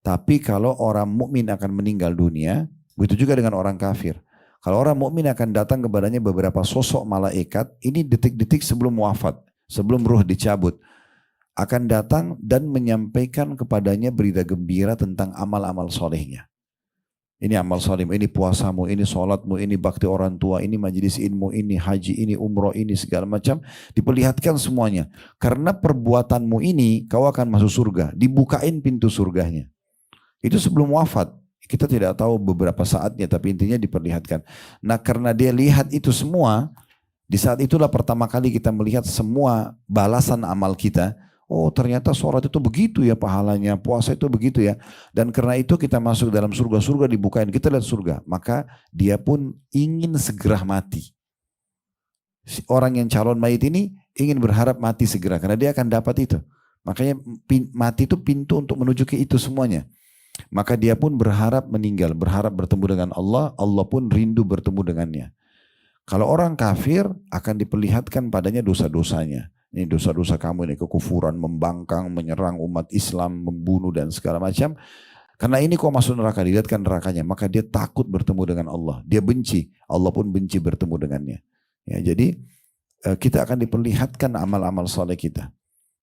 Tapi kalau orang mukmin akan meninggal dunia, begitu juga dengan orang kafir. Kalau orang mukmin akan datang kepadanya beberapa sosok malaikat, ini detik-detik sebelum wafat, sebelum ruh dicabut, akan datang dan menyampaikan kepadanya berita gembira tentang amal-amal solehnya. Ini amal solehmu, ini puasamu, ini sholatmu, ini bakti orang tua, ini majelis ilmu, ini haji, ini umroh, ini segala macam. Diperlihatkan semuanya. Karena perbuatanmu ini kau akan masuk surga. Dibukain pintu surganya. Itu sebelum wafat. Kita tidak tahu beberapa saatnya, tapi intinya diperlihatkan. Nah, karena dia lihat itu semua, di saat itulah pertama kali kita melihat semua balasan amal kita. Oh, ternyata sholat itu begitu ya pahalanya, puasa itu begitu ya. Dan karena itu kita masuk dalam surga-surga dibukain, kita lihat surga. Maka dia pun ingin segera mati. Orang yang calon mayit ini ingin berharap mati segera, karena dia akan dapat itu. Makanya mati itu pintu untuk menuju ke itu semuanya. Maka dia pun berharap meninggal, berharap bertemu dengan Allah, Allah pun rindu bertemu dengannya. Kalau orang kafir akan diperlihatkan padanya dosa-dosanya. Ini dosa-dosa kamu, ini kekufuran, membangkang, menyerang umat Islam, membunuh dan segala macam. Karena ini kau masuk neraka, dilihatkan nerakanya. Maka dia takut bertemu dengan Allah. Dia benci, Allah pun benci bertemu dengannya. Ya, jadi kita akan diperlihatkan amal-amal soleh kita.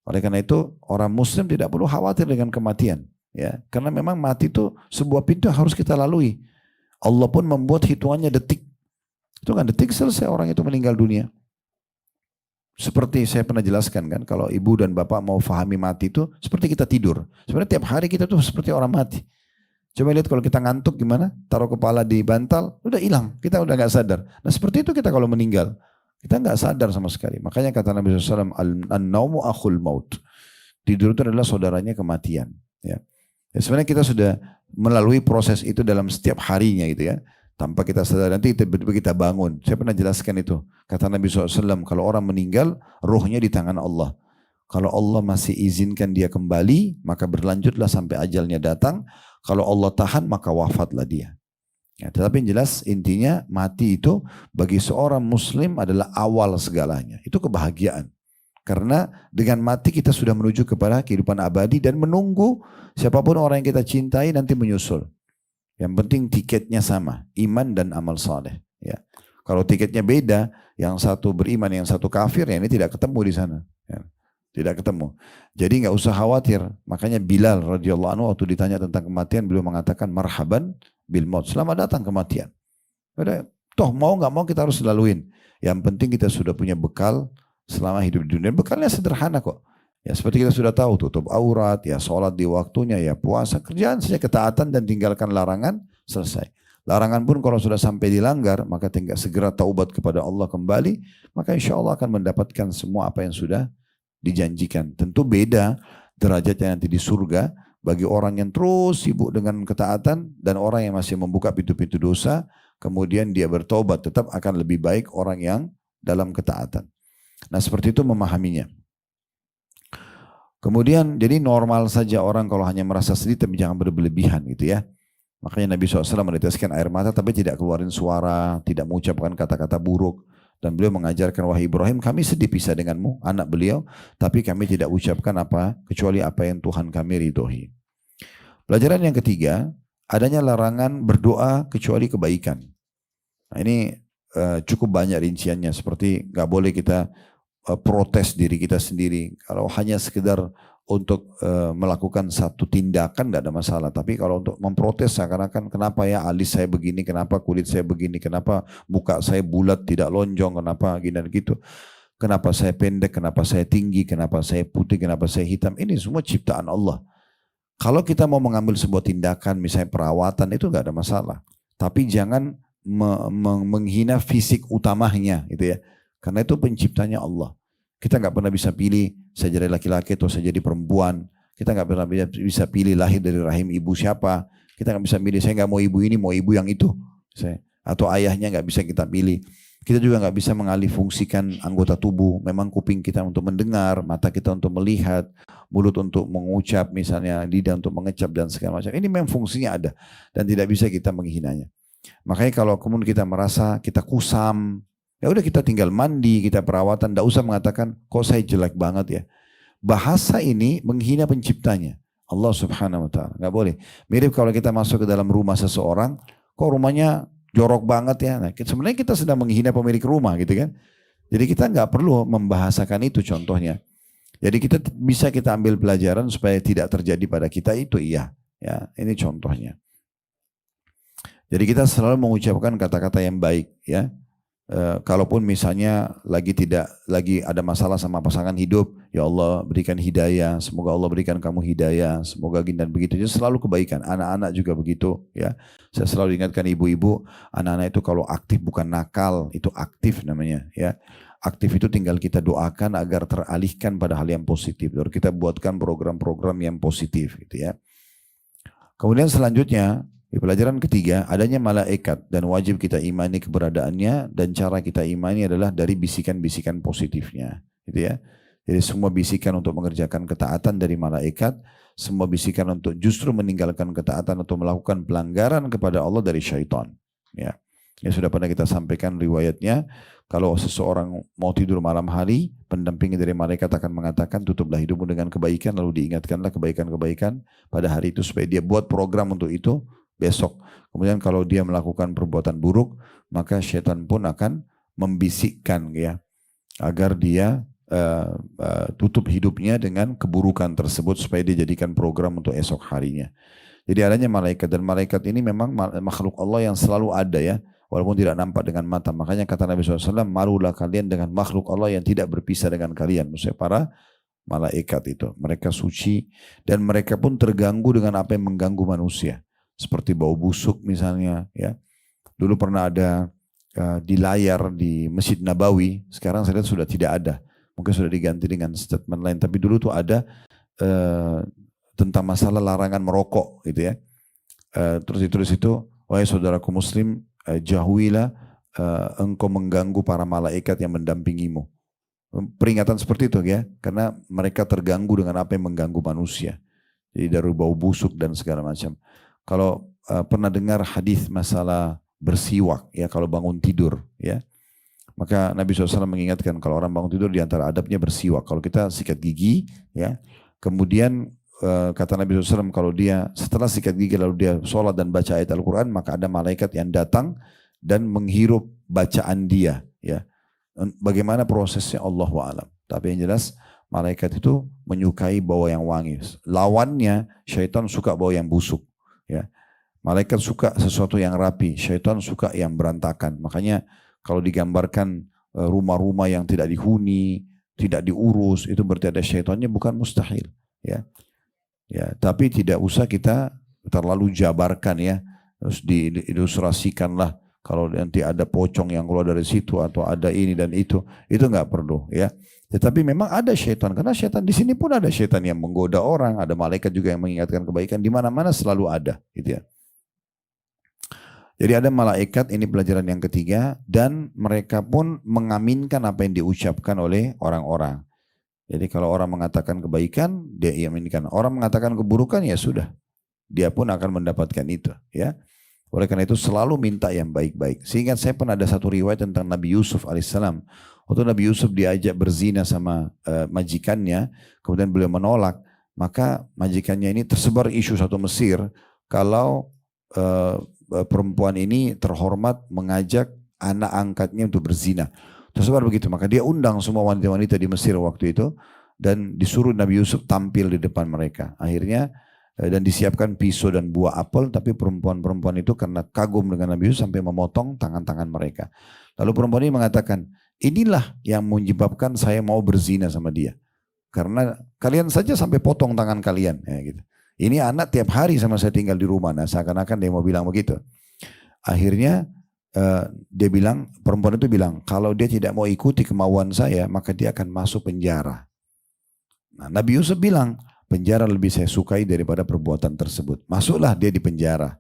Oleh karena itu orang muslim tidak perlu khawatir dengan kematian. Ya, karena memang mati itu sebuah pintu yang harus kita lalui. Allah pun membuat hitungannya detik. Itu kan detik selesai orang itu meninggal dunia. Seperti saya pernah jelaskan kan, kalau ibu dan bapak mau fahami mati itu seperti kita tidur. Sebenarnya tiap hari kita tuh seperti orang mati. Coba lihat kalau kita ngantuk gimana, taruh kepala di bantal, udah hilang, kita udah gak sadar. Nah seperti itu kita kalau meninggal, kita gak sadar sama sekali. Makanya kata Nabi SAW, an-naumu akhul maut. Tidur itu adalah saudaranya kematian. Ya. Ya, sebenarnya kita sudah melalui proses itu dalam setiap harinya gitu ya. Tanpa kita sadar, nanti tiba-tiba kita bangun. Saya pernah jelaskan itu. Kata Nabi SAW, kalau orang meninggal, ruhnya di tangan Allah. Kalau Allah masih izinkan dia kembali, maka berlanjutlah sampai ajalnya datang. Kalau Allah tahan, maka wafatlah dia. Ya, tetapi yang jelas intinya mati itu bagi seorang muslim adalah awal segalanya. Itu kebahagiaan. Karena dengan mati kita sudah menuju kepada kehidupan abadi dan menunggu siapapun orang yang kita cintai nanti menyusul. Yang penting tiketnya sama, iman dan amal saleh. Ya. Kalau tiketnya beda, yang satu beriman, yang satu kafir, ya ini tidak ketemu di sana. Ya. Tidak ketemu. Jadi nggak usah khawatir. Makanya Bilal radhiyallahu anhu waktu ditanya tentang kematian, beliau mengatakan marhaban bil maut. Selamat datang kematian. Udah, toh mau nggak mau kita harus laluin. Yang penting kita sudah punya bekal selama hidup di dunia. Bekalnya sederhana kok. Ya seperti kita sudah tahu, tutup aurat, ya sholat di waktunya, ya puasa, kerjaan saja ketaatan dan tinggalkan larangan, selesai. Larangan pun kalau sudah sampai dilanggar, maka tinggal segera taubat kepada Allah kembali, maka insya Allah akan mendapatkan semua apa yang sudah dijanjikan. Tentu beda derajatnya nanti di surga bagi orang yang terus sibuk dengan ketaatan dan orang yang masih membuka pintu-pintu dosa, kemudian dia bertobat, tetap akan lebih baik orang yang dalam ketaatan. Nah seperti itu memahaminya. Kemudian jadi normal saja orang kalau hanya merasa sedih tapi jangan berlebihan gitu ya. Makanya Nabi SAW meneteskan air mata tapi tidak keluarin suara, tidak mengucapkan kata-kata buruk. Dan beliau mengajarkan, wahai Ibrahim kami sedih pisah denganmu, anak beliau. Tapi kami tidak ucapkan apa kecuali apa yang Tuhan kami ridhoi. Pelajaran yang ketiga, adanya larangan berdoa kecuali kebaikan. Nah ini cukup banyak rinciannya, seperti gak boleh kita protes diri kita sendiri. Kalau hanya sekedar untuk melakukan satu tindakan tidak ada masalah. Tapi kalau untuk memprotes seakan-akan kenapa ya alis saya begini, kenapa kulit saya begini, kenapa muka saya bulat tidak lonjong, kenapa gini dan gitu. Kenapa saya pendek, kenapa saya tinggi, kenapa saya putih, kenapa saya hitam. Ini semua ciptaan Allah. Kalau kita mau mengambil sebuah tindakan misalnya perawatan itu nggak ada masalah. Tapi jangan menghina fisik utamanya gitu ya. Karena itu penciptanya Allah. Kita nggak pernah bisa pilih saya jadi laki-laki atau saya jadi perempuan. Kita nggak pernah bisa pilih lahir dari rahim ibu siapa. Kita nggak bisa pilih saya nggak mau ibu ini, mau ibu yang itu. Atau ayahnya nggak bisa kita pilih. Kita juga nggak bisa mengalih fungsikan anggota tubuh. Memang kuping kita untuk mendengar, mata kita untuk melihat, mulut untuk mengucap, misalnya lidah untuk mengecap dan segala macam. Ini memang fungsinya ada dan tidak bisa kita menghinanya. Makanya kalau kemudian kita merasa kita kusam, ya udah kita tinggal mandi, kita perawatan, tidak usah mengatakan kok saya jelek banget ya. Bahasa ini menghina penciptanya. Allah subhanahu wa ta'ala. Nggak boleh. Mirip kalau kita masuk ke dalam rumah seseorang, kok rumahnya jorok banget ya. Nah, sebenarnya kita sedang menghina pemilik rumah gitu kan. Jadi kita nggak perlu membahasakan itu contohnya. Jadi bisa kita ambil pelajaran supaya tidak terjadi pada kita itu iya. Ya, ini contohnya. Jadi kita selalu mengucapkan kata-kata yang baik ya. Kalaupun misalnya lagi ada masalah sama pasangan hidup, ya Allah berikan hidayah, semoga Allah berikan kamu hidayah, semoga gini dan begitu. Jadi selalu kebaikan. Anak-anak juga begitu ya. Saya selalu ingatkan ibu-ibu, anak-anak itu kalau aktif bukan nakal, itu aktif namanya ya. Aktif itu tinggal kita doakan agar teralihkan pada hal yang positif. Lalu kita buatkan program-program yang positif gitu ya. Kemudian selanjutnya di pelajaran ketiga, adanya malaikat dan wajib kita imani keberadaannya, dan cara kita imani adalah dari bisikan-bisikan positifnya. Gitu ya. Jadi semua bisikan untuk mengerjakan ketaatan dari malaikat, semua bisikan untuk justru meninggalkan ketaatan atau melakukan pelanggaran kepada Allah dari syaitan. Ya. Ya sudah pernah kita sampaikan riwayatnya, kalau seseorang mau tidur malam hari, pendampingi dari malaikat akan mengatakan, tutuplah hidupmu dengan kebaikan, lalu diingatkanlah kebaikan-kebaikan pada hari itu supaya dia buat program untuk itu besok. Kemudian kalau dia melakukan perbuatan buruk, maka syaitan pun akan membisikkan ya agar dia tutup hidupnya dengan keburukan tersebut supaya dia jadikan program untuk esok harinya. Jadi adanya malaikat, dan malaikat ini memang makhluk Allah yang selalu ada ya, walaupun tidak nampak dengan mata. Makanya kata Nabi SAW, malulah kalian dengan makhluk Allah yang tidak berpisah dengan kalian. Maksudnya para malaikat itu, mereka suci dan mereka pun terganggu dengan apa yang mengganggu manusia. Seperti bau busuk misalnya ya. Dulu pernah ada di layar di Masjid Nabawi, sekarang saya lihat sudah tidak ada. Mungkin sudah diganti dengan statement lain, tapi dulu tuh ada tentang masalah larangan merokok gitu ya. Terus ditulis itu, wahai saudaraku muslim, jauhilah engkau mengganggu para malaikat yang mendampingimu. Peringatan seperti itu ya, karena mereka terganggu dengan apa yang mengganggu manusia. Jadi dari bau busuk dan segala macam. Kalau pernah dengar hadis masalah bersiwak ya kalau bangun tidur ya, maka Nabi SAW mengingatkan kalau orang bangun tidur di antara adabnya bersiwak. Kalau kita sikat gigi ya, kemudian kata Nabi SAW kalau dia setelah sikat gigi lalu dia sholat dan baca ayat Al-Quran, maka ada malaikat yang datang dan menghirup bacaan dia ya. Bagaimana prosesnya Allahu a'lam. Tapi yang jelas malaikat itu menyukai bau yang wangi. Lawannya syaitan suka bau yang busuk. Ya, malaikat suka sesuatu yang rapi, syaitan suka yang berantakan. Makanya kalau digambarkan rumah-rumah yang tidak dihuni, tidak diurus, itu berarti ada syaitannya, bukan mustahil. Ya, ya, tapi tidak usah kita terlalu jabarkan ya, terus diilustrasikanlah kalau nanti ada pocong yang keluar dari situ atau ada ini dan itu nggak perlu ya. Tetapi memang ada syaitan, karena syaitan di sini pun ada syaitan yang menggoda orang, ada malaikat juga yang mengingatkan kebaikan, di mana-mana selalu ada, gitu ya. Jadi ada malaikat, ini pelajaran yang ketiga, dan mereka pun mengaminkan apa yang diucapkan oleh orang-orang. Jadi kalau orang mengatakan kebaikan, dia iaminkan. Orang mengatakan keburukan, ya sudah, dia pun akan mendapatkan itu, ya. Oleh karena itu selalu minta yang baik-baik. Sehingga saya pernah ada satu riwayat tentang Nabi Yusuf alaihissalam. Waktu Nabi Yusuf diajak berzina sama majikannya, kemudian beliau menolak, maka majikannya ini tersebar isu satu Mesir, kalau perempuan ini terhormat mengajak anak angkatnya untuk berzina. Tersebar begitu, maka dia undang semua wanita-wanita di Mesir waktu itu, dan disuruh Nabi Yusuf tampil di depan mereka. Akhirnya dan disiapkan pisau dan buah apel, tapi perempuan-perempuan itu karena kagum dengan Nabi Yusuf sampai memotong tangan-tangan mereka. Lalu perempuan ini mengatakan, inilah yang menyebabkan saya mau berzina sama dia. Karena kalian saja sampai potong tangan kalian. Ya, gitu. Ini anak tiap hari sama saya tinggal di rumah. Nah, seakan-akan dia mau bilang begitu. Akhirnya dia bilang, perempuan itu bilang, kalau dia tidak mau ikuti kemauan saya, maka dia akan masuk penjara. Nah, Nabi Yusuf bilang, penjara lebih saya sukai daripada perbuatan tersebut. Masuklah dia di penjara.